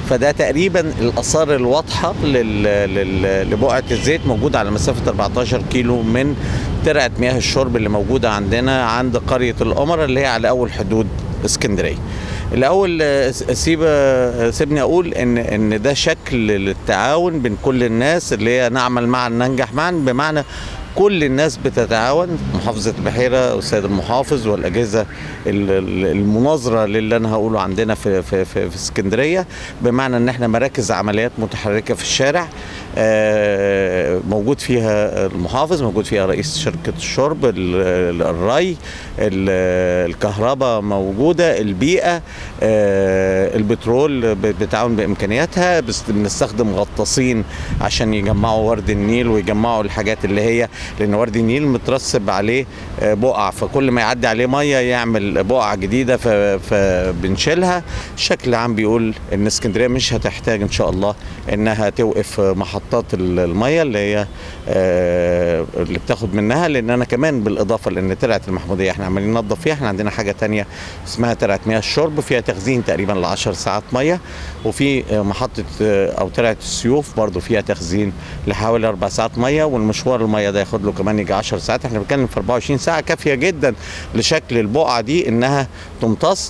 فده تقريبا الاثار الواضحه لبقعه الزيت، موجوده على مسافه 14 كيلو من ترعه مياه الشرب اللي موجوده عندنا عند قريه القمر اللي هي على اول حدود اسكندريه. الاول سيبني اقول ان ده شكل للتعاون بين كل الناس، اللي هي نعمل معا ننجح معا، بمعنى كل الناس بتتعاون، محافظة البحيرة والسيد المحافظ والأجهزة المناظرة للي أنا هقوله عندنا في اسكندرية، بمعنى أن احنا مراكز عمليات متحركة في الشارع، موجود فيها المحافظ، موجود فيها رئيس شركة الشرب، الري، الكهرباء موجودة، البيئة، البترول بالتعاون بإمكانياتها، بنستخدم غطاسين عشان يجمعوا ورد النيل ويجمعوا الحاجات اللي هي، لان ورد النيل مترسب عليه بقع، فكل ما يعدي عليه ميه يعمل بقع جديده فبنشيلها. الشكل العام بيقول ان اسكندريه مش هتحتاج ان شاء الله انها توقف محطات الميه اللي هي اللي بتاخد منها، لان انا كمان بالاضافه لان ترعه المحموديه احنا عمالين ننظف فيها، احنا عندنا حاجه تانية اسمها ترعه مياه الشرب فيها تخزين تقريبا ل10 ساعات ميه، وفي محطه او ترعه السيوف برضو فيها تخزين لحوالي 4 ساعات ميه، والمشوار الميه ده ياخد له كمان يجي 10 ساعات. احنا بنتكلم في 24 ساعه كافيه جدا لشكل البقعه دي انها تمتص.